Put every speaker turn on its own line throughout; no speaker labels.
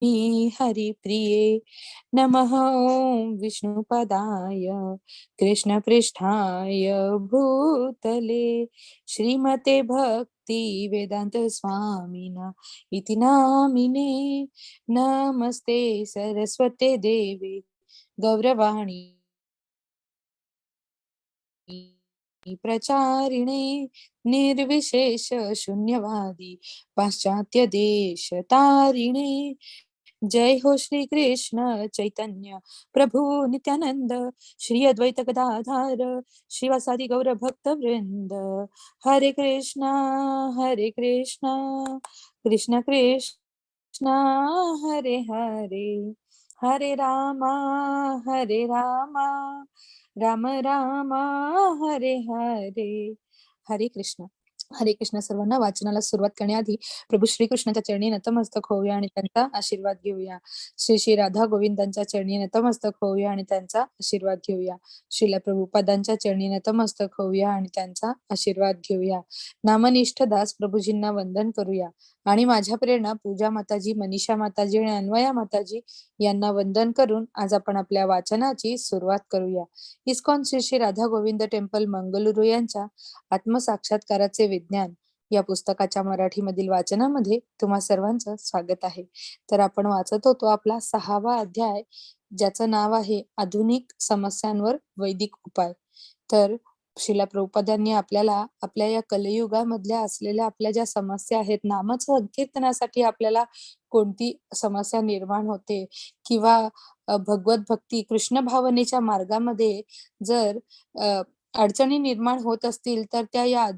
हरिप्रिये नमः। ॐ विष्णुपदाय कृष्णपृष्ठाय भूतले श्रीमते भक्ति वेदांत स्वामिना इति नामिने। नमस्ते सरस्वते देवे गौरवाणी प्रचारिणे निर्विशेष शून्यवादी पाश्चात्य देश तारिणे। जय हो श्री कृष्ण चैतन्य प्रभु नित्यानंद श्री अद्वैत गदाधर श्रीवासादि गौर भक्त वृंद। हरे कृष्णा कृष्ण कृष्णा हरे हरे, हरे रामा राम राम हरे हरे। हरे कृष्ण. हरे कृष्ण. सर्वांना वाचनाला सुरुवात करण्याआधी प्रभू श्रीकृष्णाच्या चरणी नतमस्तक होऊया आणि त्यांचा आशीर्वाद घेऊया. श्री श्री राधा गोविंदांच्या चरणी नतमस्तक होऊया आणि त्यांचा आशीर्वाद घेऊया. श्रीला प्रभुपादांच्या चरणी नतमस्तक होऊया आणि त्यांचा आशीर्वाद घेऊया. नामनिष्ठ दास प्रभूजींना वंदन करूया आणि माझ्या प्रेरणा पूजा माताजी, मनीषा माताजी आणि अन्वया माताजी यांना वंदन करून आज आपण आपल्या वाचनाची सुरुवात करूया. इस्कॉन श्री श्री राधा गोविंद टेम्पल मंगलुरू यांच्या आत्मसाक्षात्काराचे विज्ञान या पुस्तकाच्या मराठीमधील वाचनामध्ये तुम्हा सर्वांचं स्वागत आहे. तर आपण वाचत होतो आपला 6वा अध्याय, ज्याचं नाव आहे आधुनिक समस्यांवर वैदिक उपाय. तर श्रीला प्रभुपादांनी आपल्याला आपल्या या कलियुगामधल्या असलेल्या आपल्या ज्या समस्या आहेत, नाम संकीर्तनासाठी आपल्याला कोणती समस्या निर्माण होते किंवा भगवत भक्ती कृष्ण भावनेच्या मार्गामध्ये जर अडचणी निर्माण होत असतील तर त्या या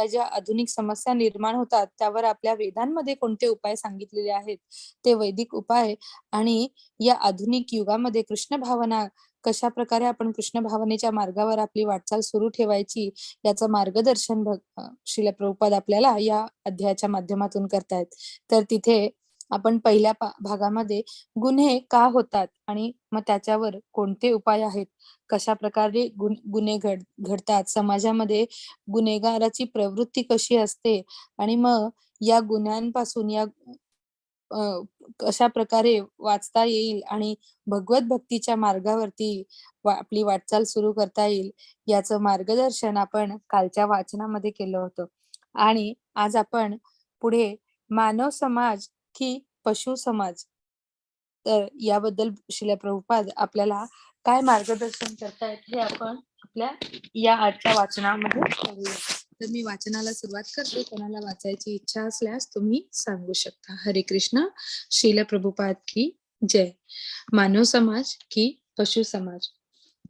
ज्या आधुनिक समस्या निर्माण होतात त्यावर आपल्या वेदांमध्ये कोणते उपाय सांगितलेले आहेत ते वैदिक उपाय. आणि या आधुनिक युगामध्ये कृष्ण भावना कशा प्रकारे आपण कृष्ण भावनेच्या मार्गावर आपली वाटचाल सुरू ठेवायची याचं मार्गदर्शन श्रील प्रभुपाद आपल्याला या अध्यायाच्या माध्यमातून करतायत. तर तिथे आपण पहिल्या भागामध्ये गुन्हे का होतात आणि मग त्याच्यावर कोणते उपाय आहेत, कशा प्रकारे गुन्हे घडतात, समाजामध्ये गुन्हेगाराची प्रवृत्ती कशी असते आणि मग या गुन्ह्यांपासून कशा प्रकारे वाचता येईल आणि भगवत भक्तीच्या मार्गावरती आपली वाटचाल सुरू करता येईल याचं मार्गदर्शन आपण कालच्या वाचनामध्ये केलं होतं. आणि आज आपण पुढे मानव समाज की पशु समाज, तर याबद्दल श्रील प्रभुपाद आपल्याला काय मार्गदर्शन करतायत हे आपण आपल्या या आजच्या वाचनामध्ये करूया. तर मी वाचनाला सुरुवात करते. कोणाला वाचायची इच्छा असल्यास तुम्ही सांगू शकता. हरे कृष्ण. श्रील प्रभुपाद की जय. मानव समाज की पशु समाज.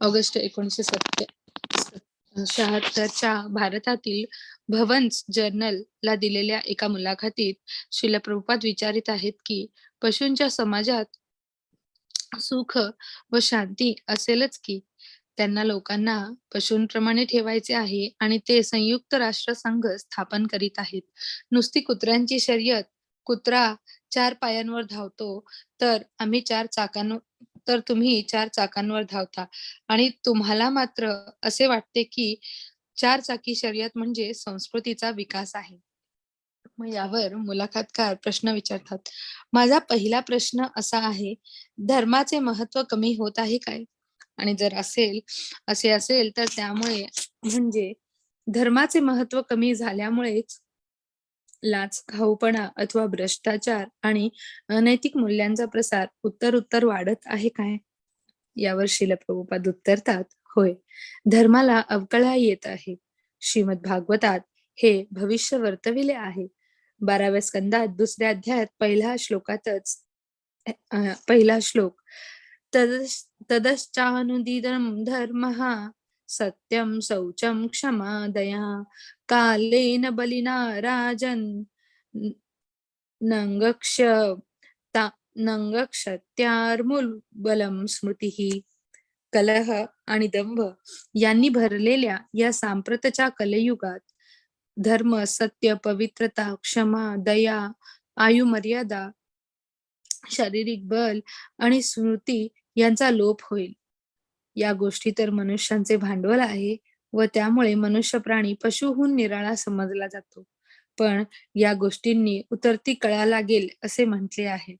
ऑगस्ट 1976च्या भारतातील भवन्स जर्नल ला दिलेल्या एका मुलाखतीत श्रील प्रभुपाद विचारित आहेत की पशूंच्या समाजात सुख व शांती असेलच की. त्यांना लोकांना पशूंप्रमाणे ठेवायचे आहे आणि ते संयुक्त राष्ट्र संघ स्थापन करीत आहेत. नुसती कुत्र्यांची शर्यत, कुत्रा 4 पायांवर धावतो तर तुम्ही 4 चाकांवर धावता आणि तुम्हाला मात्र असे वाटते की 4 चाकी शर्यत म्हणजे संस्कृतीचा विकास आहे. मग यावर मुलाखतकार प्रश्न विचारतात. माझा पहिला प्रश्न असा आहे, धर्माचे महत्व कमी होत आहे काय? आणि जर असे असेल तर त्यामुळे म्हणजे धर्माचे महत्व कमी झाल्यामुळेच लाचखाऊपणा अथवा भ्रष्टाचार आणि अनैतिक मूल्यांचा प्रसार उत्तर वाढत आहे काय? यावर श्रील प्रभुपाद उत्तरतात, होय, धर्माला अवकळा येत आहे. श्रीमद भागवतात हे भविष्य वर्तविले आहे. 12व्या स्कंदात 2ऱ्या अध्यायात पहिला श्लोक तदश्चानुदितं धर्मः सत्यं शौचं क्षमा दया कालेन बलिना राजन् नंगक्षत्यार्मुल्बलं स्मृतिः. कलह आणि दंभ यांनी भरलेल्या या सांप्रतच्या कलयुगात धर्म, सत्य, पवित्रता, क्षमा, दया, आयुमर्यादा, शारीरिक बल आणि स्मृती यांचा लोप होईल. या गोष्टी तर मनुष्यांचे भांडवल आहे व त्यामुळे मनुष्य प्राणी पशुहून निराळा समजला जातो. पण या गोष्टींनी उतरती कळा लागेल असे म्हटले आहे.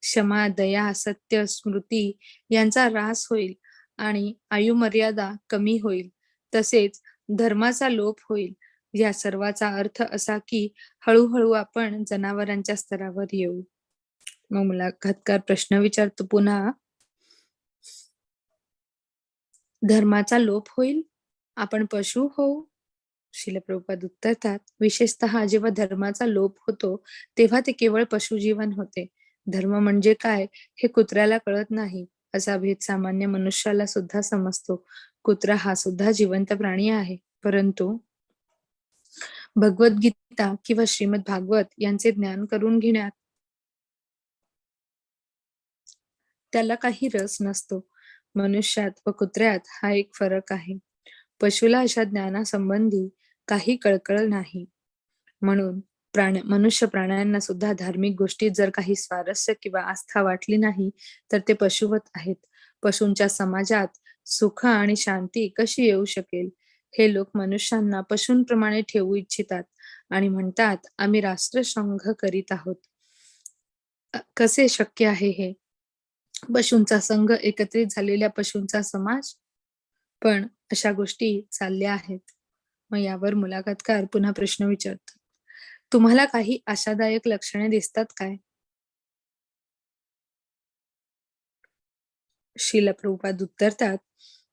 क्षमा, दया, सत्य, स्मृती यांचा ऱ्हास होईल आणि आयुमर्यादा कमी होईल. तसेच धर्माचा लोप होईल. या सर्वाचा अर्थ असा की हळू आपण जनावरांच्या स्तरावर येऊ. मग मुलाखतकार प्रश्न विचारतो पुन्हा, धर्माचा लोप होईल? आपण पशु होऊ? श्रील प्रभुपाद उत्तरतात, विशेषतः जेव्हा धर्माचा लोप होतो, तेव्हा ते केवळ पशुजीवन होते. धर्म म्हणजे काय हे कुत्र्याला कळत नाही, असा भेद सामान्य मनुष्याला सुद्धा समजतो. कुत्रा हा सुद्धा जिवंत प्राणी आहे, परंतु भगवद्गीता किंवा श्रीमद भागवत यांचे ज्ञान करून घेण्यात त्याला काही रस नसतो. मनुष्यात व कुत्र्यात हा एक फरक आहे. पशुला अशा ज्ञानासंबंधी काही कळकळ नाही. म्हणून मनुष्य प्राण्यांना सुद्धा धार्मिक गोष्टीत जर काही स्वारस्य किंवा आस्था वाटली नाही, तर ते पशुवत आहेत. पशूंच्या समाजात सुख आणि शांती कशी येऊ शकेल? हे लोक मनुष्यांना पशूंप्रमाणे ठेवू इच्छितात आणि म्हणतात, आम्ही राष्ट्रसंघ करीत आहोत. कसे शक्य आहे हे? पशूंचा संघ, एकत्रित झालेल्या पशूंचा समाज? पण अशा गोष्टी चालल्या आहेत. मग यावर मुलाखतकार पुन्हा प्रश्न विचारतो, तुम्हाला काही आशादायक लक्षणे दिसतात काय? श्रील प्रभुपाद उत्तरतात,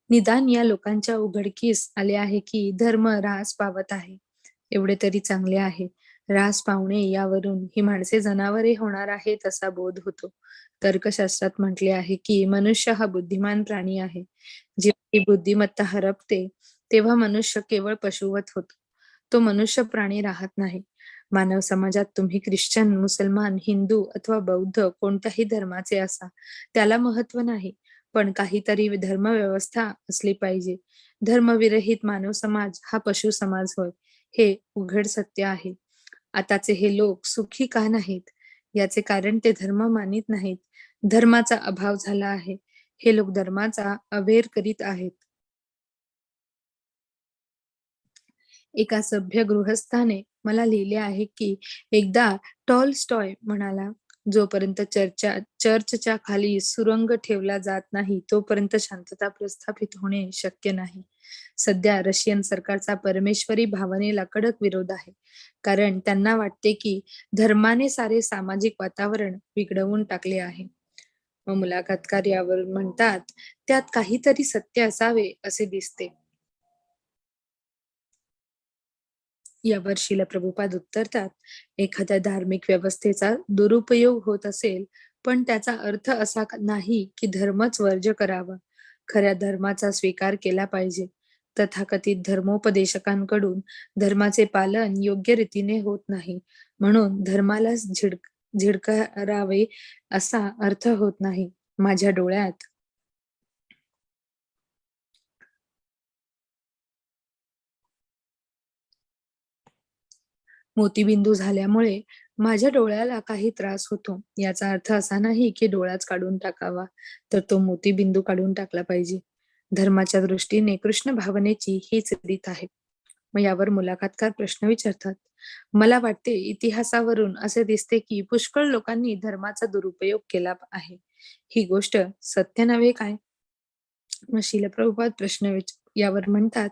निदान या लोकांच्या उघडकीस आले आहे की धर्म ऱ्हास पावत आहे. एवढे तरी चांगले आहे. ऱ्हास पावणे यावरून ही माणसे जनावरे होणार आहेत असा बोध होतो. तर्कशास्त्रात म्हटले आहे की मनुष्य हा बुद्धिमान प्राणी आहे. जेव्हा ही बुद्धिमत्ता हरपते, तेव्हा मनुष्य केवळ पशुवत होतो. तो मनुष्य प्राणी राहत नाही. मानव समाजात तुम्ही ख्रिश्चन, मुसलमान, हिंदू अथवा बौद्ध कोणत्याही धर्माचे असा, त्याला महत्व नाही. पण काहीतरी धर्मव्यवस्था असली पाहिजे. धर्मविरहित मानव समाज हा पशु समाज होय, हे उघड सत्य आहे. आताचे हे लोक सुखी का नाहीत? याचे कारण ते धर्म मानित नाहीत. धर्माचा अभाव झाला आहे. हे लोक धर्माचा अवेर करीत आहेत. एका सभ्य गृहस्थाने मला लिहिले आहे की एकदा टॉलस्टॉय म्हणाला, जोपर्यंत चर्चच्या खाली सुरुंग ठेवला जात नाही, तोपर्यंत शांतता प्रस्थापित होणे शक्य नाही. सध्या रशियन सरकारचा परमेश्वरी भावनेला कडक विरोध आहे, कारण त्यांना वाटते की धर्माने सारे सामाजिक वातावरण बिघडवून टाकले आहे. मग मुलाखतकार यावर म्हणतात, त्यात काहीतरी सत्य असावे असे दिसते. यावर श्रील प्रभुपाद उत्तरतात, एखाद्या धार्मिक व्यवस्थेचा दुरुपयोग होत असेल, पण त्याचा अर्थ असा नाही की धर्मच वर्ज्य करावा. खऱ्या धर्माचा स्वीकार केला पाहिजे. तथाकथित धर्मोपदेशकांकडून धर्माचे पालन योग्य रीतीने होत नाही, म्हणून धर्मालाच झिडकारावे असा अर्थ होत नाही. माझ्या डोळ्यात मोतीबिंदू झाल्यामुळे माझ्या डोळ्याला काही त्रास होतो. याचा अर्थ असा नाही की डोळाच काढून टाकावा, तर तो मोतीबिंदू काढून टाकला पाहिजे. धर्माच्या दृष्टीने कृष्ण भावनेची हीच रीत आहे. मग यावर मुलाखतकार प्रश्न विचारतात, मला वाटते इतिहासावरून असे दिसते की पुष्कळ लोकांनी धर्माचा दुरुपयोग केला आहे. ही गोष्ट सत्य नव्हे काय? मग श्रील प्रभुपाद यावर म्हणतात,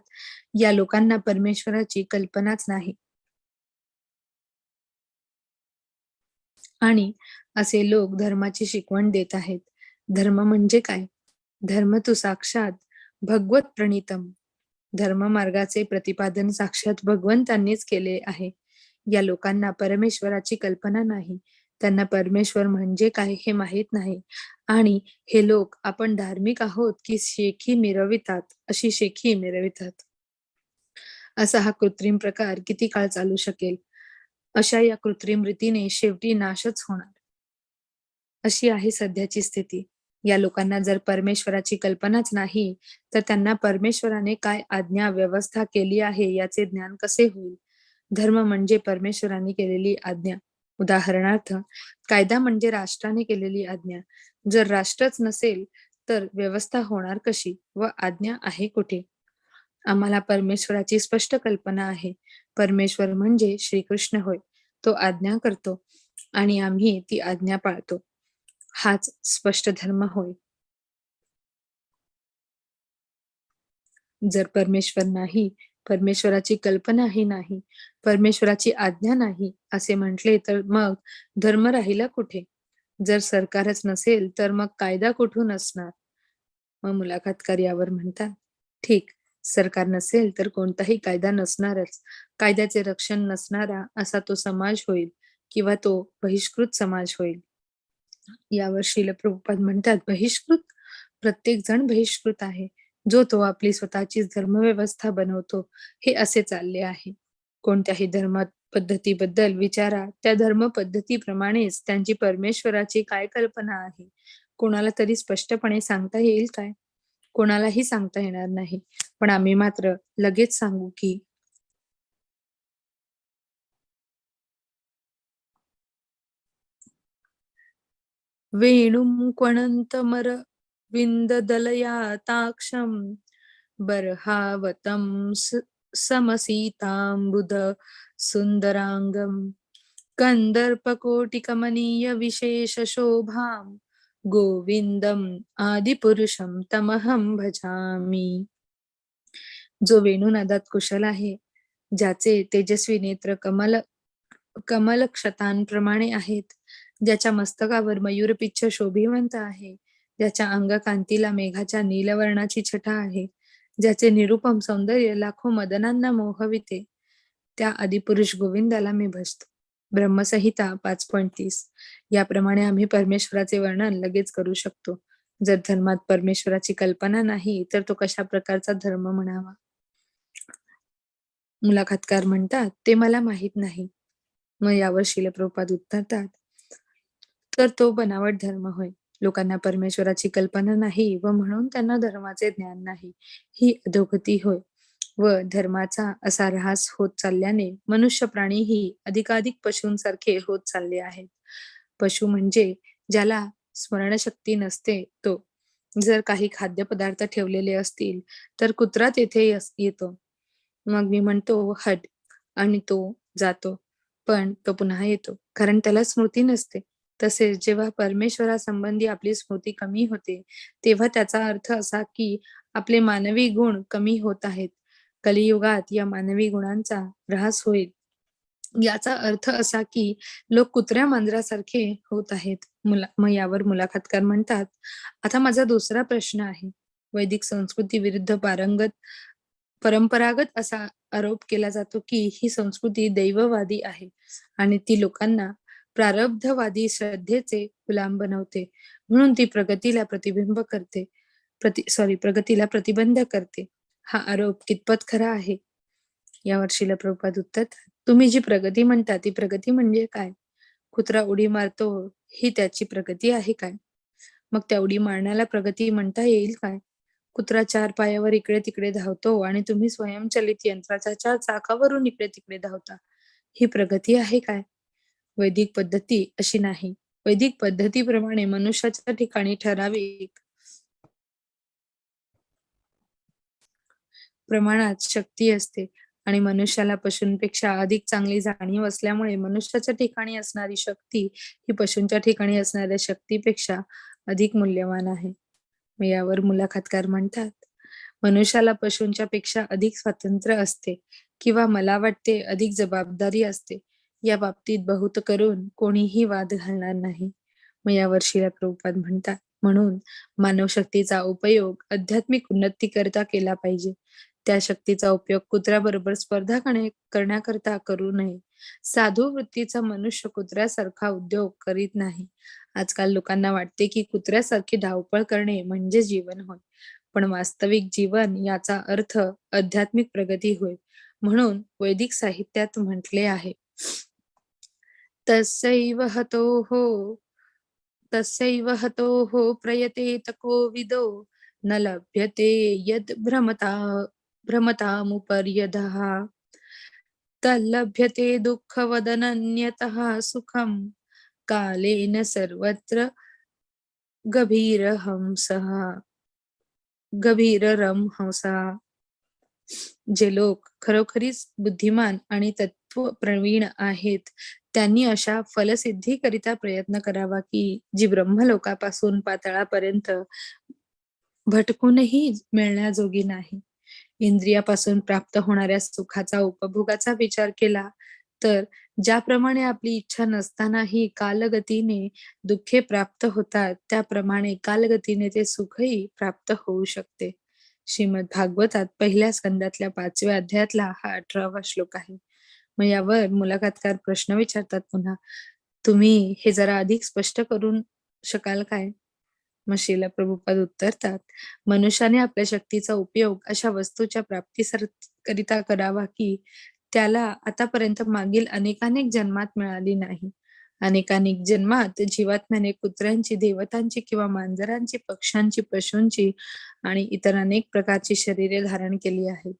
या लोकांना परमेश्वराची कल्पनाच नाही. आणि असे लोक धर्माची शिकवण देत आहेत. धर्म म्हणजे काय? धर्म तू साक्षात भगवत प्रणीतम. धर्म मार्गाचे प्रतिपादन साक्षात भगवंतांनीच केले आहे. या लोकांना परमेश्वराची कल्पना नाही. त्यांना परमेश्वर म्हणजे काय हे माहीत नाही. आणि हे लोक आपण धार्मिक आहोत की शेखी मिरवितात, अशी शेखी मिरवितात. असा हा कृत्रिम प्रकार किती काळ चालू शकेल? अशा या कृत्रिम रीतीने शेवटी नाशच होणार, अशी आहे सध्याची स्थिती. या लोकांना जर परमेश्वराची कल्पनाच नाही, तर त्यांना परमेश्वराने काय आज्ञा व्यवस्था केली आहे याचे ज्ञान कसे होईल? धर्म म्हणजे परमेश्वराने केलेली आज्ञा. उदाहरणार्थ, कायदा म्हणजे राष्ट्राने केलेली आज्ञा. जर राष्ट्रच नसेल, तर व्यवस्था होणार कशी व आज्ञा आहे कुठे? आम्हाला परमेश्वराची स्पष्ट कल्पना आहे. परमेश्वर म्हणजे श्रीकृष्ण होय. तो आज्ञा करतो आणि आम्ही ती आज्ञा पाळतो. हाच स्पष्ट धर्म होय. जर परमेश्वर नाही, परमेश्वराची कल्पनाही नाही, परमेश्वराची आज्ञा नाही असे म्हटले तर मग धर्म राहिला कुठे? जर सरकारच नसेल तर मग कायदा कुठून असणार? मग मुलाखतकार यावर म्हणतात, ठीक, सरकार नसेल तर कोणताही कायदा नसणारच. कायद्याचे रक्षण नसणारा असा तो समाज होईल किंवा तो बहिष्कृत समाज होईल. यावर श्रील प्रभुपाद म्हणतात, बहिष्कृत? प्रत्येक जण बहिष्कृत आहे. जो तो आपली स्वतःचीच धर्मव्यवस्था बनवतो, हे असे चालले आहे. कोणत्याही धर्म पद्धतीबद्दल विचारा, त्या धर्म पद्धतीप्रमाणेच त्यांची परमेश्वराची काय कल्पना आहे, कोणाला तरी स्पष्टपणे सांगता येईल काय? कोणालाही सांगता येणार नाही. पण आम्ही मात्र लगेच सांगू की वेणुं क्वणन्तमरविन्ददलयाताक्षं बर्हावतं समसीताम्बुध सुन्दराङ्गं कन्दर्पकोटिकमनीयविशेषशोभां गोविन्दम् आदिपुरुषं तमहं भजामि. जो वेणुनादात कुशल आहे, ज्याचे तेजस्वी नेत्र कमलक्षतांप्रमाणे आहेत, ज्याच्या मस्तकावर मयूरपिच्छ शोभिवंत आहे, ज्याच्या अंगकांतीला मेघाच्या नीलवर्णाची छटा आहे, ज्याचे निरुपम सौंदर्य लाखो मदनांना मोहविते, त्या आदिपुरुष गोविंदाला मी भजतो. ब्रह्मसंहिता 5.30. याप्रमाणे आम्ही परमेश्वराचे वर्णन लगेच करू शकतो. जर धर्मात परमेश्वराची कल्पना नाही, तर तो कशा प्रकारचा धर्म म्हणावा? मुलाखतकार म्हणतात, ते मला माहीत नाही. मग यावर श्रील प्रभुपाद उत्तरतात, तर तो बनावट धर्म होय. लोकांना परमेश्वराची कल्पना नाही व म्हणून त्यांना धर्माचे ज्ञान नाही. ही अधोगती होय. व धर्माचा असा ऱ्हास होत चालल्याने मनुष्य प्राणीही अधिकाधिक पशूंसारखे होत चालले आहेत. पशु म्हणजे ज्याला स्मरणशक्ती नसते तो. जर काही खाद्यपदार्थ ठेवलेले असतील तर कुत्रा तेथे येतो. मग मी म्हणतो हट आणि तो जातो. पण तो पुन्हा येतो. कारण त्याला स्मृती नसते. तसेच जेव्हा परमेश्वरासंबंधी आपली स्मृती कमी होते, तेव्हा त्याचा अर्थ असा की आपले मानवी गुण कमी होत आहेत. कलियुगात या मानवी गुणांचा ऱ्हास होईल. याचा अर्थ असा की लोक कुत्र्या-मांजरासारखे होत आहेत. मग यावर मुलाखतकार म्हणतात, आता माझा दुसरा प्रश्न आहे. वैदिक संस्कृती विरुद्ध परंपरागत असा आरोप केला जातो की ही संस्कृती दैववादी आहे आणि ती लोकांना प्रारब्धवादी श्रद्धेचे गुलाम बनवते. म्हणून ती प्रगतीला प्रतिबंध करते. हा आरोप कितपत खरा आहे? यावर श्रील प्रभुपाद उत्तर, तुम्ही जी प्रगती म्हणता ती प्रगती म्हणजे काय? कुत्रा उडी मारतो ही त्याची प्रगती आहे काय? मग त्या उडी मारण्याला प्रगती म्हणता येईल काय? कुत्रा 4 पायावर इकडे-तिकडे धावतो आणि तुम्ही स्वयंचलित यंत्राच्या 4 चाकावरून इकडे-तिकडे धावता. ही प्रगती आहे काय? वैदिक पद्धती अशी नाही. वैदिक पद्धतीप्रमाणे मनुष्याच्या ठिकाणी ठराविक प्रमाणात शक्ती असते आणि मनुष्याला पशूंपेक्षा अधिक चांगली जाणीव असल्यामुळे मनुष्याच्या ठिकाणी असणारी शक्ती ही पशूंच्या ठिकाणी असणाऱ्या शक्तीपेक्षा अधिक मूल्यवान आहे. मग यावर मुलाखतकार म्हणतात, मनुष्याला पशूंच्या पेक्षा अधिक स्वातंत्र्य असते किंवा मला वाटते अधिक जबाबदारी असते. या बाबतीत बहुत करून कोणीही वाद घालणार नाही. मग यावर श्रील प्रभुपाद म्हणतात, म्हणून मानवशक्तीचा उपयोग आध्यात्मिक उन्नतीकरता केला पाहिजे. त्या शक्तीचा उपयोग कुत्र्याबरोबर स्पर्धा करण्याकरता करू नये. साधू वृत्तीचा मनुष्य कुत्र्यासारखा उद्योग करीत नाही. आजकाल लोकांना वाटते की कुत्र्यासारखी धावपळ करणे म्हणजे जीवन होय. पण वास्तविक जीवन याचा अर्थ आध्यात्मिक प्रगती होय. म्हणून वैदिक साहित्यात म्हटले आहे, तस्यैव हतोः तस्यैव हतोः प्रयतेत कोविदो न लभ्यते यद् भ्रमतामुपर्यधः तल्लभ्यते दुःखवदनन्यतः सुखं कालेन सर्वत्र गभीरहंसः गभीररमहंसः. जे लोक खरोखरीच बुद्धिमान आणि तत्व प्रवीण आहेत त्यांनी अशा फलसिद्धीकरिता प्रयत्न करावा की जी ब्रह्मलोकापासून पाताळापर्यंत भटकूनही मिळण्याजोगी नाही. इंद्रियापासून प्राप्त होणाऱ्या सुखाचा उपभोगाचा विचार केला तर ज्याप्रमाणे आपली इच्छा नसतानाही कालगतीने दुःखे प्राप्त होतात, त्याप्रमाणे कालगतीने ते सुखही प्राप्त होऊ शकते. श्रीमद भागवतात पहिल्या स्कंदातल्या 5व्या अध्यायातला हा 18वा श्लोक आहे. मग यावर मुलाखतकार प्रश्न विचारतात पुन्हा, तुम्ही हे जरा अधिक स्पष्ट करून शकाल काय? मग श्रील प्रभुपाद उत्तरतात, मनुष्याने आपल्या शक्तीचा उपयोग अशा वस्तूच्या करिता करावा की त्याला आतापर्यंत मागील अनेकानेक जन्मात मिळाली नाही. अनेकानेक जन्मात जीवात्म्याने कुत्र्यांची, देवतांची किंवा मांजरांची, पक्ष्यांची, पशूंची आणि इतर अनेक प्रकारची शरीरे धारण केली आहेत.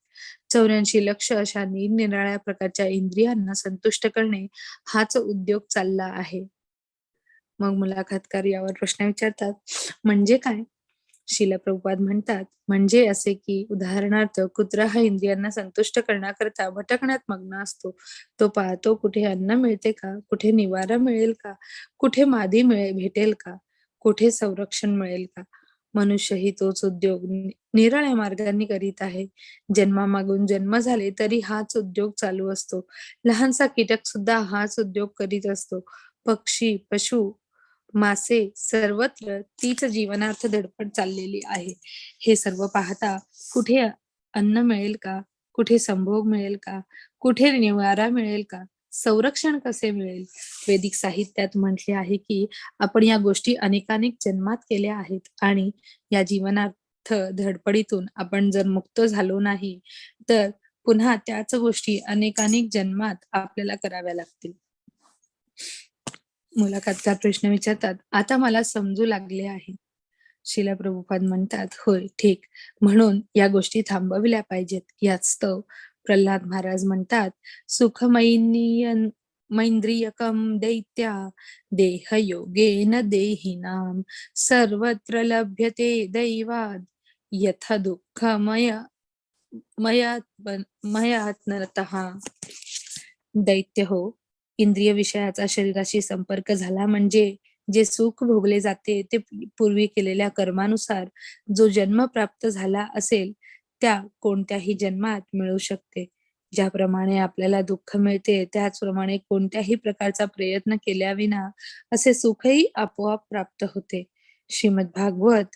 84 लक्ष अशा निरनिराळ्या प्रकारच्या इंद्रियांना संतुष्ट करणे हाच उद्योग चालला आहे. मग मुलाखतकार यावर प्रश्न विचारतात, म्हणजे काय? श्रील प्रभुपाद म्हणतात, म्हणजे असे की उदाहरणार्थ कुत्रा हा इंद्रियांना संतुष्ट करण्याकरता भटकण्यात मग्न असतो. तो पाहतो कुठे अन्न मिळते का, कुठे निवारा मिळेल का, कुठे मादी भेटेल का, कुठे संरक्षण मिळेल का. मनुष्यही तोच उद्योग निराळ्या मार्गांनी करीत आहे. जन्मामागून जन्म झाले तरी हाच उद्योग चालू असतो. लहानसा कीटक सुद्धा हाच उद्योग करीत असतो. पक्षी, पशु, मासे सर्वत्र तीच जीवनार्थ धडपड चाललेली आहे. हे सर्व पाहता कुठे अन्न मिळेल का, कुठे संभोग मिळेल का, कुठे निवारा मिळेल का, संरक्षण कसे मिळेल. वैदिक साहित्यात म्हटले आहे की आपण या गोष्टी अनेकानेक जन्मात केल्या आहेत आणि या जीवनार्थ धडपडीतून आपण जर मुक्त झालो नाही तर पुन्हा त्याच गोष्टी अनेकानेक जन्मात आपल्याला कराव्या लागतील. मुलाखतकार प्रश्न विचारतात, आता मला समजू लागले आहे. श्रील प्रभुपाद म्हणतात, होय, ठीक. म्हणून या गोष्टी थांबविल्या पाहिजेत. यास्तव प्रल्हाद महाराज म्हणतात, मैंद्रियकम दैत्या देहयोगेन देहिनाम सर्वत्र लभ्यते दैवाद यथ दुःखमय मयात्मनतः. दैत्य हो, इंद्रिय विषयाचा शरीराशी संपर्क झाला म्हणजे जे सुख भोगले जाते ते पूर्वी केलेल्या कर्मानुसार जो जन्म प्राप्त झाला असेल त्या कोणत्याही जन्मात मिळू शकते. ज्याप्रमाणे आपल्याला दुःख मिळते त्याचप्रमाणे कोणत्याही प्रकारचा प्रयत्न केल्याविना असे सुखही आपोआप प्राप्त होते. श्रीमद भागवत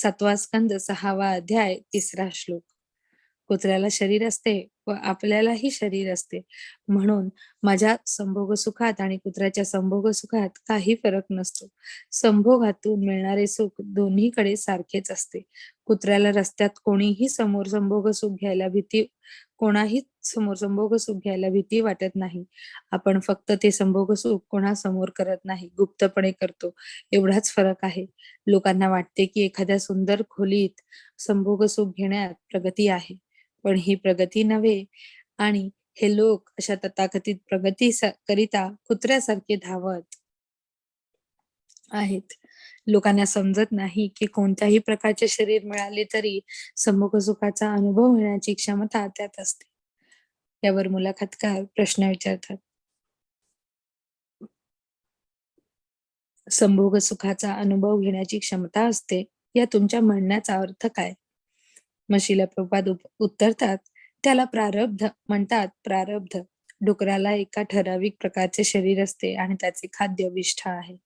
7वा स्कंद 6वा अध्याय 3रा श्लोक. कुत्र्याला शरीर असते व आपल्यालाही शरीर असते, म्हणून माझ्या संभोग सुखात आणि कुत्र्याच्या संभोग सुखात काही फरक नसतो. संभोगातून मिळणारे सुख दोन्हीकडे सारखेच असते. कुत्र्याला रस्त्यात कोणाही समोर संभोग सुख घ्यायला भीती वाटत नाही. आपण फक्त ते संभोग सुख कोणासमोर करत नाही, गुप्तपणे करतो, एवढाच फरक आहे. लोकांना वाटते की एखाद्या सुंदर खोलीत संभोग सुख घेण्यात प्रगती आहे, पण ही प्रगती नव्हे आणि हे लोक अशा तथाकथित प्रगती करिता कुत्र्यासारखे धावत आहेत. लोकांना समजत नाही की कोणत्याही प्रकारचे शरीर मिळाले तरी संभोग सुखाचा अनुभव घेण्याची क्षमता त्यात असते. यावर मुलाखतकार प्रश्न विचारतात, संभोग सुखाचा अनुभव घेण्याची क्षमता असते या तुमच्या म्हणण्याचा अर्थ काय? मग श्रील प्रभुपाद उत्तरतात, त्याला प्रारब्ध म्हणतात. प्रारब्ध. डुकराला एका ठराविक प्रकारचे शरीर असते आणि त्याचे खाद्य विष्ठा आहे.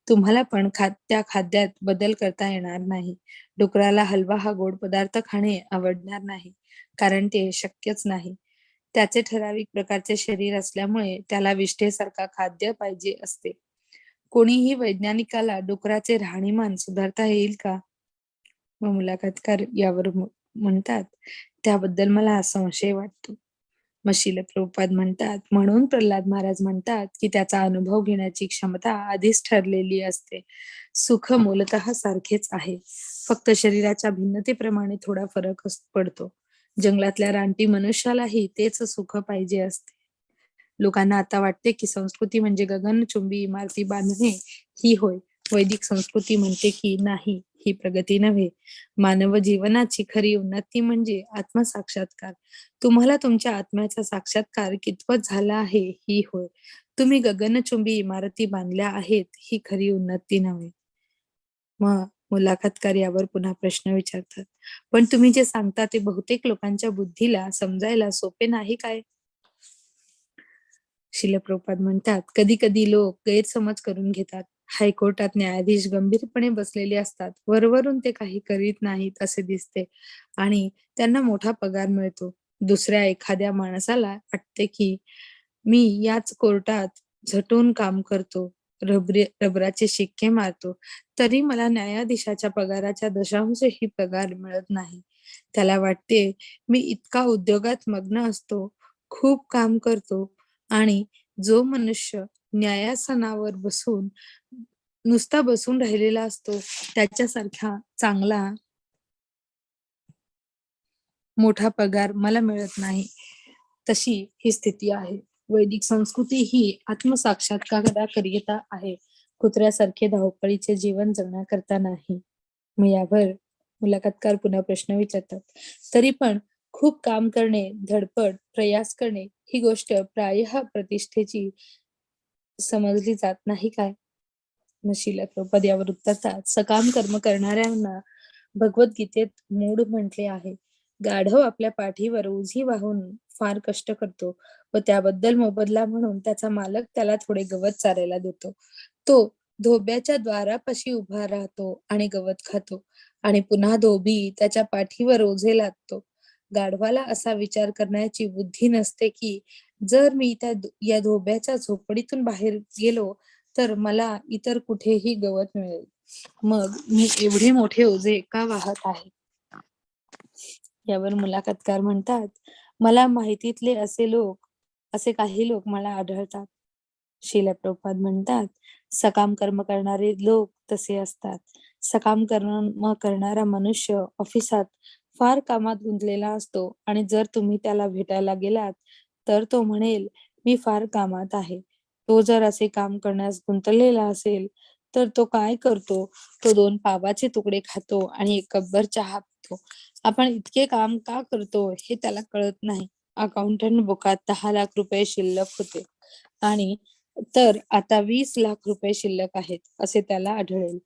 तुम्हाला पण त्या खाद्यात बदल करता येणार नाही. डुकराला हलवा हा गोड पदार्थ खाणे आवडणार नाही, कारण ते शक्यच नाही. त्याचे ठराविक प्रकारचे शरीर असल्यामुळे त्याला विष्ठेसारखा खाद्य पाहिजे असते. कोणीही वैज्ञानिकाला डुकराचे राहणीमान सुधारता येईल का? मग मुलाखतकार यावर म्हणतात, त्याबद्दल मला संशय वाटतो. मग श्रील प्रभुपाद म्हणतात, म्हणून प्रल्हाद महाराज म्हणतात की त्याचा अनुभव घेण्याची क्षमता आधीच ठरलेली असते. सुख मूलतः सारखेच आहे, फक्त शरीराच्या भिन्नतेप्रमाणे थोडा फरक पडतो. जंगलातल्या रानटी मनुष्यालाही तेच सुख पाहिजे असते. लोकांना आता वाटते की संस्कृती म्हणजे गगनचुंबी इमारती बांधणे ही होय, वैदिक संस्कृती म्हणते की नाही, ही प्रगती नव्हे. मानव जीवनाची खरी उन्नती म्हणजे आत्मसाक्षात्कार. तुम्हाला तुमच्या आत्म्याचा साक्षात्कार कितपत झाला आहे, ही होय. तुम्ही गगनचुंबी इमारती बांधल्या आहेत, ही खरी उन्नती नव्हे. मग मुलाखतकार यावर पुन्हा प्रश्न विचारतात. पण तुम्ही जे सांगता ते बहुतेक लोकांच्या बुद्धीला समजायला सोपे नाही काय? शिल प्रभुपाद म्हणतात, कधी-कधी लोक गैरसमज करून घेतात. हायकोर्टात न्यायाधीश गंभीरपणे बसलेले असतात. वरवरून ते काही करीत नाहीत असे दिसते आणि त्यांना मोठा पगार मिळतो. दुसऱ्या एखाद्या माणसाला वाटते की मी याच कोर्टात झटून काम करतो, रबराचे शिक्के मारतो, तरी मला न्यायाधीशाच्या पगाराच्या दशांशही पगार मिळत नाही. त्याला वाटते मी इतका उद्योगात मग्न असतो, खूप काम करतो आणि जो मनुष्य न्यायासनावर नुसता बसून राहिलेला असतो त्याच्यासारखा चांगला मोठा पगार मला मिळत नाही. तशी ही स्थिती आहे. वैदिक संस्कृती ही आत्मसाक्षात्काराकरिता आहे, कुत्र्यासारखे धावपळीचे जीवन जगण्याकरता नाही. मग यावर मुलाखतकार पुन्हा प्रश्न विचारतात. तरी पण खूप काम करणे, धडपड, प्रयास करणे ही गोष्ट प्रायः प्रतिष्ठेची समजली जात नाही काय? मग श्रील प्रभुपाद यावर उत्तरतात, सकाम कर्म करणाऱ्यांना भगवद्गीतेत मूढ म्हटले आहे. गाढव आपल्या पाठीवर ओझी वाहून फार कष्ट करतो व त्याबद्दल मोबदला म्हणून त्याचा मालक त्याला थोडे गवत चारायला देतो. तो धोब्याच्या द्वारापाशी उभा राहतो आणि गवत खातो आणि पुन्हा धोबी त्याच्या पाठीवर ओझे लादतो. गाढवाला असा विचार करण्याची बुद्धी नसते की जर मी या धोब्याच्या झोपडीतून बाहेर गेलो तर मला इतर कुठेही गवत मिळेल. मग मी एवढे मोठे ओझे का वाहत आहे? यावर मुलाखतकार म्हणतात, मला माहितीतले असे काही लोक मला आढळतात. श्रील प्रभुपाद म्हणतात, सकाम कर्म करणारे लोक तसे असतात. सकाम कर्म करणारा मनुष्य ऑफिसात फार कामात गुंतलेला असतो आणि जर तुम्ही त्याला भेटायला गेलात तर तो म्हणेल, मी फार कामात आहे. तो जर असे काम करण्यास गुंतलेला असेल तर तो काय करतो? तो 2 पावाचे तुकडे खातो आणि 1 कपभर चहा पितो. आपण इतके काम का करतो हे त्याला कळत नाही. अकाउंटंट बुकात 10 लाख रुपये शिल्लक होते आणि तर आता 20 लाख रुपये शिल्लक आहेत असे त्याला आढळेल.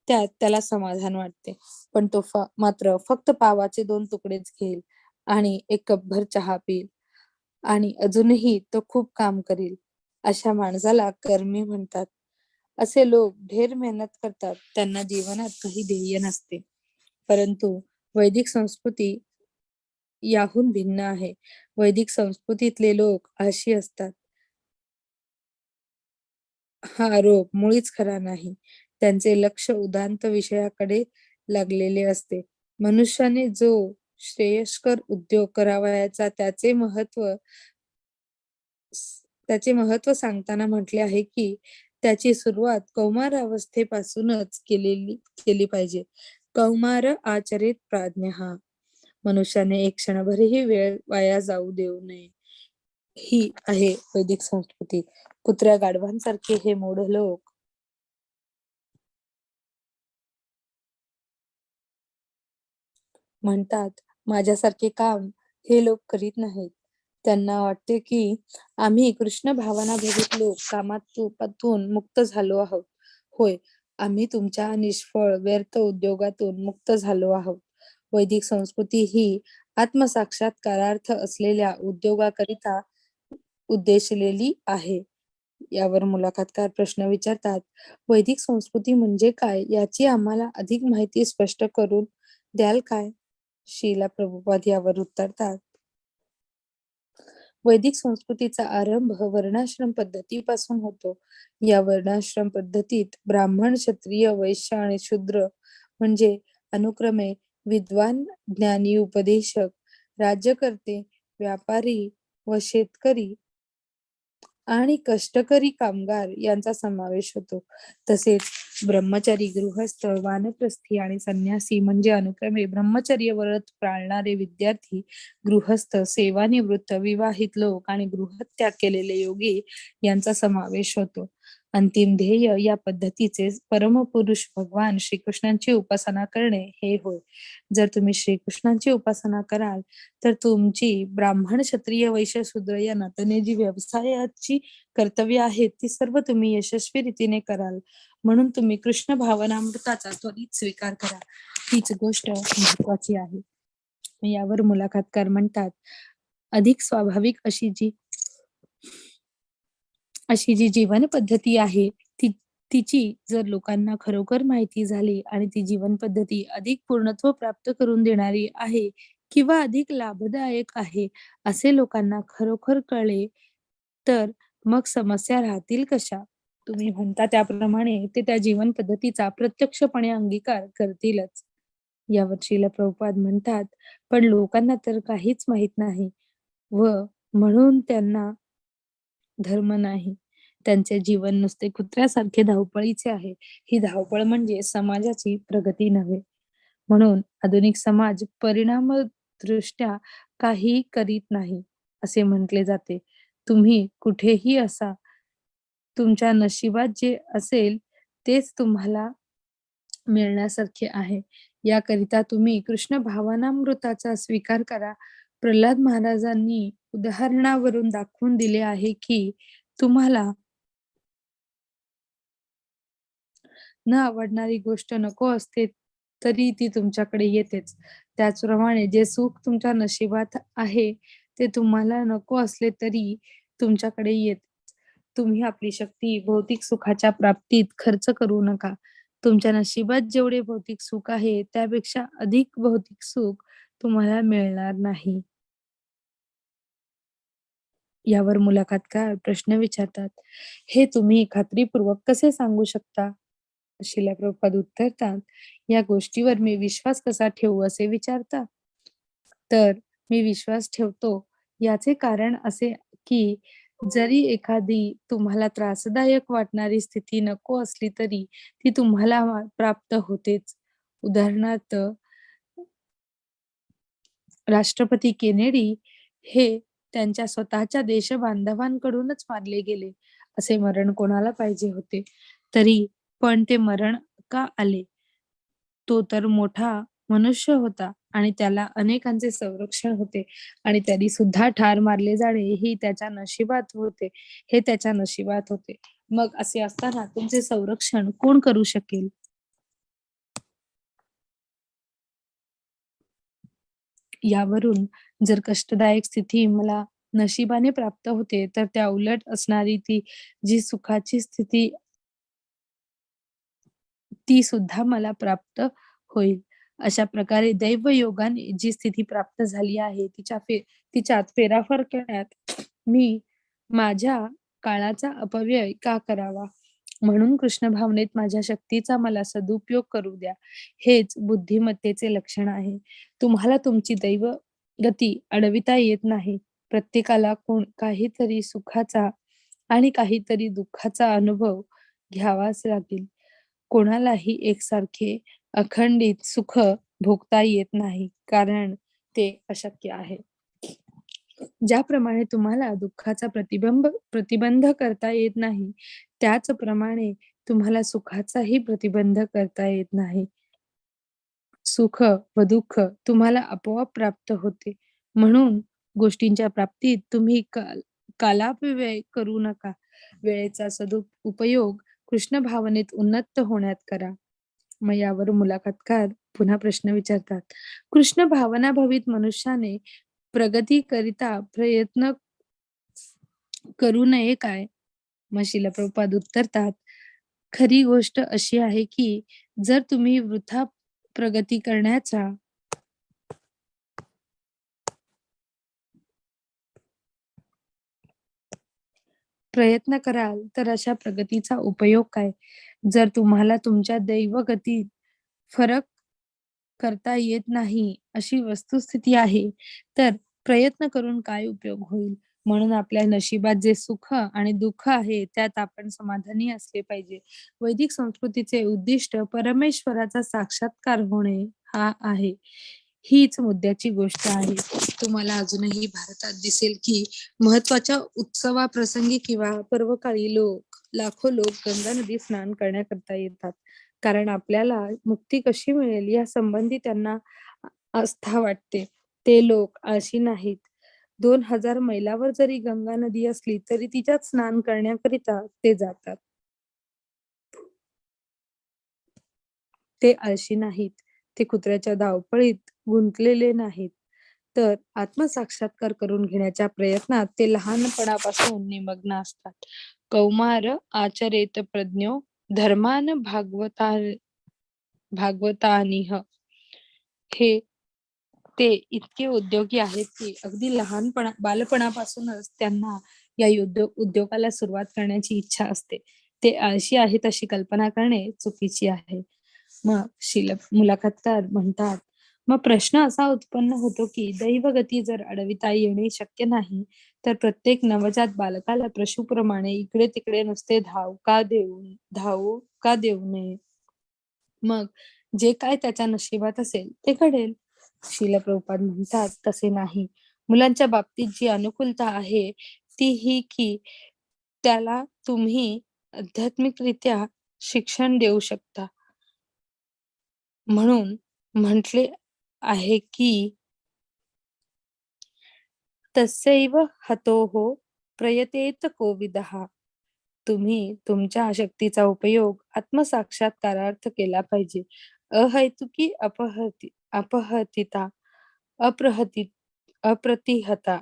त्यात त्याला समाधान वाटते. पण तो मात्र फक्त पावाचे 2 तुकडेच घेईल आणि 1 कपभर चहा पिईल आणि अजूनही तो खूप काम करील. अशा माणसाला कर्मी म्हणतात. असे लोक ढेर मेहनत करतात. त्यांना जीवनात काही ध्येय नसते. परंतु वैदिक संस्कृती याहून भिन्न आहे. वैदिक संस्कृतीतले लोक आळशी असतात. हा आरोप मुळीच खरा नाही. त्यांचे लक्ष उदात्त विषयाकडे लागलेले असते. मनुष्याने जो श्रेयस्कर उद्योग करावयाचा त्याचे महत्व सांगताना म्हटले आहे की त्याची सुरुवात कौमारावस्थेपासूनच केली पाहिजे. कौमार आचरेत प्राज्ञः. मनुष्याने एक क्षणभरही वेळ वाया जाऊ देऊ नये. ही आहे वैदिक संस्कृती. कुत्र्या गाढवांसारखे हे मूढ लोक म्हणतात, माझ्यासारखे काम हे लोक करीत नाहीत. त्यांना वाटते की आम्ही कृष्ण भावनाभरित लोक कामातून मुक्त झालो आहोत. होय, आम्ही तुमच्या निष्फळ व्यर्थ उद्योगातून मुक्त झालो आहोत. वैदिक संस्कृती ही आत्मसाक्षात्कारार्थ असलेल्या उद्योगाकरिता उद्देशलेली आहे. यावर मुलाखतकार प्रश्न विचारतात, वैदिक संस्कृती म्हणजे काय याची आम्हाला अधिक माहिती स्पष्ट करून द्याल काय? श्रीला प्रभुपाद यावर उत्तरतात, वैदिक संस्कृतीचा आरंभ वर्णाश्रम पद्धतीपासून होतो. या वर्णाश्रम पद्धतीत ब्राह्मण, क्षत्रिय, वैश्य आणि शूद्र म्हणजे अनुक्रमे विद्वान, ज्ञानी, उपदेशक, राज्यकर्ते, व्यापारी व शेतकरी आणि कष्टकरी कामगार यांचा समावेश होतो. तसेच ब्रह्मचारी, गृहस्थ, वानप्रस्थी आणि संन्यासी म्हणजे अनुक्रमे ब्रह्मचर्य व्रत पाळणारे विद्यार्थी, गृहस्थ, सेवानिवृत्त, विवाहित लोक आणि गृहत्याग केलेले योगी यांचा समावेश होतो. अंतिम ध्येय या पद्धतीचे परमपुरुष भगवान श्रीकृष्णांची उपासना करणे हे होय. जर तुम्ही श्रीकृष्णांची उपासना कराल तर तुमची ब्राह्मण, क्षत्रिय, वैश्य, शूद्र या नात्याने जी व्यवसायाची कर्तव्य आहेत ती सर्व तुम्ही यशस्वी रीतीने कराल. म्हणून तुम्ही कृष्ण भावनामृताचा त्वरित स्वीकार करा. हीच गोष्ट महत्वाची आहे. यावर मुलाखतकार म्हणतात, अधिक स्वाभाविक अशी जी जीवन पद्धती आहे तिची जर लोकांना खरोखर माहिती झाली आणि ती जीवन पद्धती अधिक पूर्णत्व प्राप्त करून देणारी आहे किंवा अधिक लाभदायक आहे असे लोकांना खरोखर कळले तर मग समस्या राहतील कशा? तुम्ही म्हणता त्याप्रमाणे ते त्या जीवन पद्धतीचा प्रत्यक्षपणे अंगीकार करतीलच. यावर श्रील प्रभुपाद म्हणतात, पण लोकांना तर काहीच माहित नाही व म्हणून त्यांना धर्म नाही. त्यांचे जीवन नुसते कुत्र्यासारखे धावपळीचे आहे. ही धावपळ म्हणजे समाजाची प्रगती नव्हे. म्हणून आधुनिक समाज परिणामदृष्ट्या काही करीत नाही असे म्हटले जाते. तुम्ही कुठेही असा, तुमच्या नशिबात जे असेल तेच तुम्हाला मिळण्यासारखे आहे. याकरिता तुम्ही कृष्ण भावनामृताचा स्वीकार करा. प्रल्हाद महाराजांनी उदाहरणावरून दाखवून दिले आहे की तुम्हाला न आवडणारी गोष्ट नको असते तरी ती तुमच्याकडे येतेच. त्याचप्रमाणे जे सुख तुमच्या नशिबात आहे ते तुम्हाला नको असले तरी तुमच्याकडे येते. तुम्ही आपली शक्ती भौतिक सुखाच्या प्राप्तीत खर्च करू नका. तुमच्या नशिबात जेवढे भौतिक सुख आहे त्यापेक्षा अधिक भौतिक सुख तुम्हाला मिळणार नाही. यावर मुलाखतकार प्रश्न विचारतात, हे तुम्ही खात्रीपूर्वक कसे सांगू शकता? शिला प्रभुपाद उत्तरतात, या गोष्टीवर मी विश्वास कसा ठेवू असे विचारता? तर मी विश्वास ठेवतो याचे कारण असे की जरी एखादी तुम्हाला त्रासदायक वाटणारी स्थिती नको असली तरी ती तुम्हाला प्राप्त होतेच. उदाहरणार्थ, राष्ट्रपती केनेडी हे त्यांच्या स्वतःच्या देशबांधवांकडूनच मारले गेले. असे मरण कोणाला पाहिजे होते? तरी पण ते मरण का आले? तो तर मोठा मनुष्य होता आणि त्याला अनेकांचे संरक्षण होते आणि त्यांनी सुद्धा ठार मारले जाणे ही त्याच्या नशिबात होते. हे त्याच्या नशिबात होते. मग असे असताना तुमचे संरक्षण कोण करू शकेल? यावरून जर कष्टदायक स्थिती मला नशिबाने प्राप्त होते तर त्या उलट असणारी ती जी सुखाची स्थिती ती सुद्धा मला प्राप्त होईल. अशा प्रकारे दैवयोगाने जी स्थिती प्राप्त झाली आहे तिच्यात फेराफार करण्यात मी माझ्या काळाचा अपव्यय का करावा? म्हणून कृष्ण भावनेत माझ्या शक्तीचा मला सदुपयोग करू द्या. हेच बुद्धिमत्तेचे लक्षण आहे. तुम्हाला तुमची दैवगती अडविता येत नाही. प्रत्येकाला काहीतरी सुखाचा आणि काहीतरी दुःखाचा अनुभव घ्यावाच लागेल. कोणालाही एकसारखे अखंडित सुख भोगता येत नाही, कारण ते अशक्य आहे. ज्याप्रमाणे तुम्हाला दुःखाचा प्रतिबंध करता येत नाही, त्याचप्रमाणे तुम्हाला सुखाचाही प्रतिबंध करता येत नाही. सुख व दुःख तुम्हाला आपोआप प्राप्त होते. म्हणून गोष्टींच्या प्राप्तीत तुम्ही कालापव्यय करू नका. वेळेचा उपयोग कृष्ण भावनेत उन्नत होण्यात करा. मग यावर मुलाखतकार पुन्हा प्रश्न विचारतात, कृष्ण भावना भवित मनुष्याने प्रगतीकरिता प्रयत्न करू नये काय? मग शिला प्रभुपाद उत्तरतात, खरी गोष्ट अशी आहे की जर तुम्ही वृथा प्रगती करण्याचा प्रयत्न कराल तर अशा प्रगतीचा उपयोग काय? जर तुम्हाला तुमच्या दैवगतीत फरक करता येत नाही अशी वस्तुस्थिती आहे, तर प्रयत्न करून काय उपयोग होईल? म्हणून आपल्या नशिबात जे सुख आणि दुःख आहे त्यात आपण समाधानी असले पाहिजे. वैदिक संस्कृतीचे उद्दिष्ट परमेश्वराचा साक्षात्कार होणे हा आहे. हीच मुद्द्याची गोष्ट आहे. तुम्हाला अजूनही भारतात दिसेल की महत्वाच्या उत्सवाप्रसंगी किंवा पर्वकाळी लोक लाखो लोक गंगा नदी स्नान करण्याकरता येतात, कारण आपल्याला मुक्ती कशी मिळेल या संबंधी त्यांना आस्था वाटते. ते लोक आळशी नाहीत. 2000 मैलावर जरी गंगा नदी असली तरी तिच्यात स्नान करण्याकरिता ते जातात. ते आळशी नाहीत. ते कुत्र्याच्या धावपळीत गुंतलेले नाहीत. तर आत्मसाक्षात्कार करून घेण्याच्या प्रयत्नात ते लहानपणापासून निमग्न असतात. कौमार आचरेत प्रज्ञो धर्मान भागवतानिह. हे ते इतके उद्योगी आहेत की अगदी बालपणापासूनच त्यांना या उद्योगाला सुरुवात करण्याची इच्छा असते. ते आळशी आहेत अशी कल्पना करणे चुकीची आहे. मग मुलाखतकार म्हणतात, मग प्रश्न असा उत्पन्न होतो की दैवगती जर अडविता येणे शक्य नाही, तर प्रत्येक नवजात बालकाला पशुप्रमाणे इकडे तिकडे नुसते धावू का देऊ नये? मग जे काय त्याच्या नशिबात असेल ते घडेल. श्रील प्रभुपाद म्हणतात, तसे नाही. मुलांच्या बाबतीत जी अनुकूलता आहे ती ही की त्याला तुम्ही आध्यात्मिकरित्या शिक्षण देऊ शकता. म्हणून म्हटले आहे की तस्यैव हतोः प्रयतेत कोविदः. तुम्ही तुमच्या शक्तीचा उपयोग आत्मसाक्षात्कारार्थ केला पाहिजे. अहैतुकी अपहतिता अप्रहती अप्रतिहता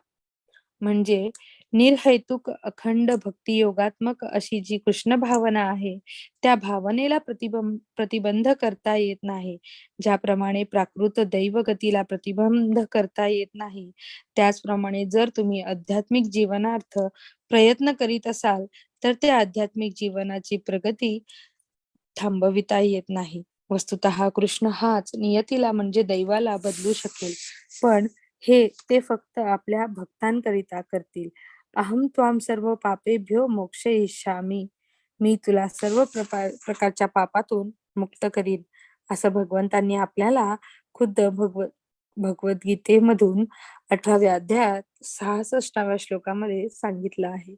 म्हणजे निर्हैतुक अखंड भक्ती योगात्मक अशी जी कृष्ण भावना आहे त्या भावनेला प्रतिबंध करता येत नाही. ज्याप्रमाणे प्राकृत दैवगतीला प्रतिबंध करता येत नाही, त्याचप्रमाणे जर तुम्ही आध्यात्मिक जीवनार्थ प्रयत्न करीत असाल तर त्या आध्यात्मिक जीवनाची प्रगती थांबविता येत नाही. वस्तुतः कृष्ण हाच नियतीला म्हणजे दैवाला बदलू शकेल, पण हे ते फक्त आपल्या भक्तांकरिता करतील. अहम त्वाम सर्व पापेभ्यो मोक्षयिष्यामी. मी तुला सर्व प्रकारच्या पापातून मुक्त करीन, असं भगवंतांनी आपल्याला खुद्द भगवद्गीतेमधून 18व्या अध्यायात 66व्या श्लोकामध्ये सांगितलं आहे.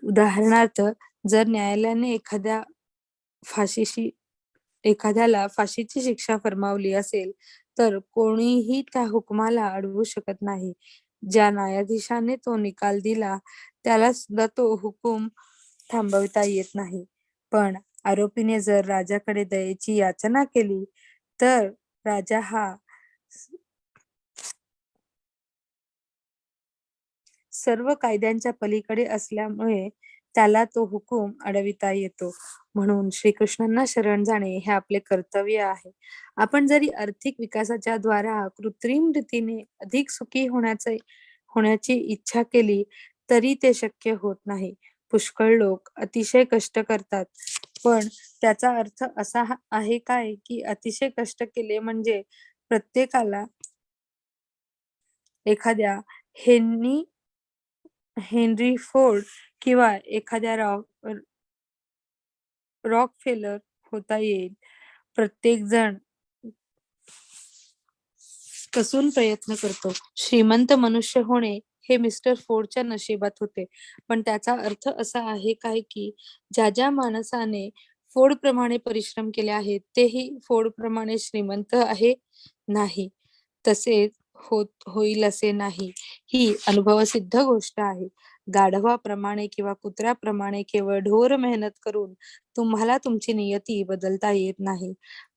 उदाहरणार्थ, जर न्यायालयाने एखाद्याला फाशीची शिक्षा फरमावली असेल तर कोणीही त्या हुकुमाला अडवू शकत नाही. ज्या न्यायाधीशाने तो निकाल दिला त्याला सुद्धा तो हुकूम थांबवता येत नाही. पण आरोपीने जर राजाकडे दयेची याचना केली तर राजा हा सर्व कायद्यांच्या पलीकडे असल्यामुळे त्याला तो हुकूम अडविता येतो. म्हणून श्रीकृष्णांना शरण जाणे हे आपले कर्तव्य आहे. आपण जरी आर्थिक विकासाच्या द्वारा कृत्रिम रीतीने अधिक सुखी होण्याची इच्छा केली तरी ते शक्य होत नाही. पुष्कळ लोक अतिशय कष्ट करतात, पण त्याचा अर्थ असा आहे काय की अतिशय कष्ट केले म्हणजे प्रत्येकाला एखाद्या हेनरी फोर्ड किंवा एखाद्या रॉकफेलर होता येईल. प्रत्येक जण कसून प्रयत्न करतो. श्रीमंत मनुष्य होणे हे मिस्टर फोर्डच्या नशिबात होते, पण त्याचा अर्थ असा आहे काय की ज्या माणसाने फोर्ड प्रमाणे परिश्रम केले आहेत तेही फोर्ड प्रमाणे श्रीमंत आहे नाही. तसेच होईल असे नाही. ही अनुभवसिद्ध गोष्ट आहे. गाढवाप्रमाणे किंवा कुत्र्याप्रमाणे केवळ ढोर मेहनत करून तुम्हाला तुमची नियती बदलता येत नाही,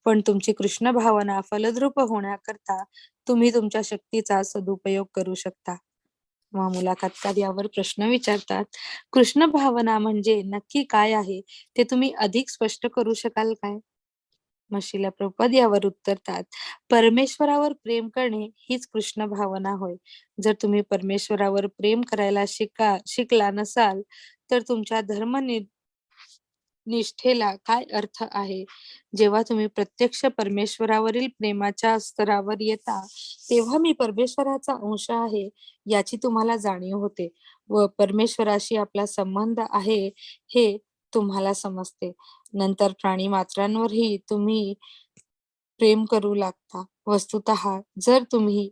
पण तुमची कृष्ण भावना फलद्रूप होण्याकरता तुम्ही तुमच्या शक्तीचा सदुपयोग करू शकता. मग मुलाखतकार यावर प्रश्न विचारतात, कृष्ण भावना म्हणजे नक्की काय आहे ते तुम्ही अधिक स्पष्ट करू शकाल काय? मग श्रील प्रभुपाद यावर उत्तरतात, परमेश्वरावर प्रेम करणे हीच कृष्ण भावना होय. जर तुम्ही परमेश्वरावर प्रेम करायला शिकला नसाल तर तुमच्या निष्ठेला काय अर्थ आहे? जेव्हा तुम्ही प्रत्यक्ष परमेश्वरावरील प्रेमाच्या स्तरावर येता तेव्हा मी परमेश्वराचा अंश आहे याची तुम्हाला जाणीव होते व परमेश्वराशी आपला संबंध आहे हे तुम्हाला समजते. नंतर प्राणी मात्रांवरही तुम्ही प्रेम करू लागता. वस्तुतः जर तुम्ही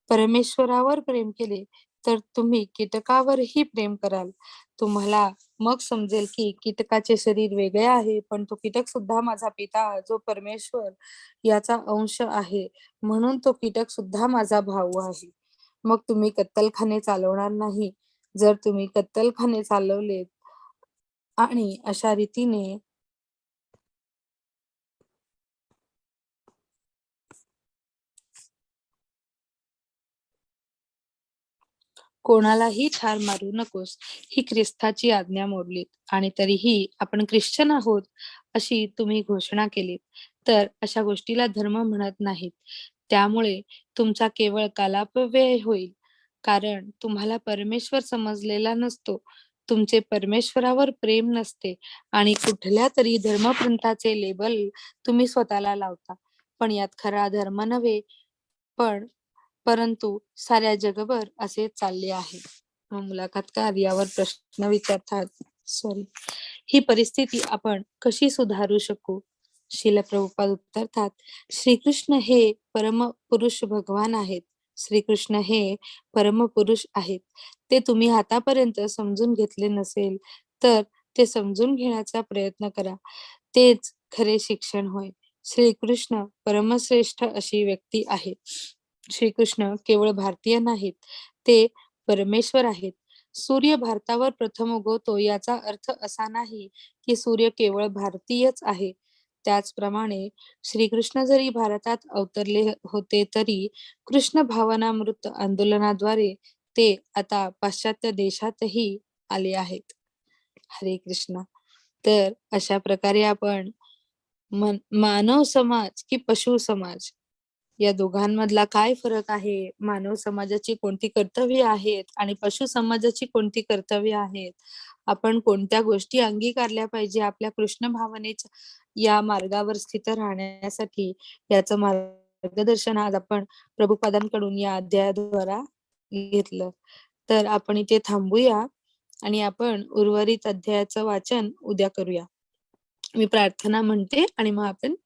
परमेश्वरावर प्रेम केले तर तुम्ही कीटकावरही प्रेम कराल. तुम्हाला मग समजेल की कीटकाचे शरीर वेगळे आहे, पण तो कीटक सुद्धा माझा पिता जो परमेश्वर याचा अंश आहे. म्हणून तो कीटक सुद्धा माझा भाऊ आहे. मग तुम्ही कत्तलखाने चालवणार नाही. जर तुम्ही कत्तलखाने चालवलेत आणि अशा रीतीने कोणालाही ठार मारू नकोस, ही ख्रिस्ताची आज्ञा मोडलीत आणि तरीही आपण ख्रिश्चन आहोत, अशी तुम्ही घोषणा केलीत, तर अशा गोष्टीला धर्म म्हणत नाहीत. त्यामुळे तुमचा केवळ कालापव्यय होईल, कारण तुम्हाला परमेश्वर समजलेला नसतो. तुमचे परमेश्वरावर प्रेम नसते आणि कुठल्यातरी धर्मपंथाचे लेबल तुम्ही स्वतःला लावता. पण यात खरा धर्म नव्हे, पण परंतु साऱ्या जगभर असेच चालले आहे. मुलाखतकार यावर प्रश्न विचारतात. सॉरी. ही परिस्थिती आपण कशी सुधारू शकू? श्रील प्रभुपाद उत्तरतात, श्रीकृष्ण हे परमपुरुष भगवान आहेत. श्रीकृष्ण हे परमपुरुष आहेत. ते तुम्ही आतापर्यंत समजून घेतले नसेल, तर ते समजून घेण्याचा प्रयत्न करा. तेच खरे शिक्षण होय. श्रीकृष्ण परमश्रेष्ठ अशी व्यक्ती आहे. श्रीकृष्ण केवळ भारतीय नाहीत, ते परमेश्वर आहेत. सूर्य भारतावर प्रथम उगवतो याचा अर्थ असा नाही की सूर्य केवळ भारतीयच आहे. त्याचप्रमाणे श्रीकृष्ण जरी भारतात अवतरले होते तरी कृष्ण भावनामृत आंदोलनाद्वारे ते आता पाश्चात्य देशातही आले आहेत. हरे कृष्ण. तर अशा प्रकारे आपण मानव समाज की पशु समाज या दोघांमधला काय फरक आहे? मानव समाजाची कोणती कर्तव्ये आहेत आणि पशु समाजाची कोणती कर्तव्ये आहेत? आपण कोणत्या गोष्टी अंगीकारल्या पाहिजे आपल्या कृष्ण भावनेच्या या मार्गावर स्थित राहण्यासाठी याचं मार्गदर्शन आज आपण प्रभुपादांकडून या अध्यायाद्वारा घेतलं. तर आपण इथे थांबूया आणि आपण उर्वरित अध्यायाचं वाचन उद्या करूया. मी प्रार्थना म्हणते आणि मग आपण थांबू.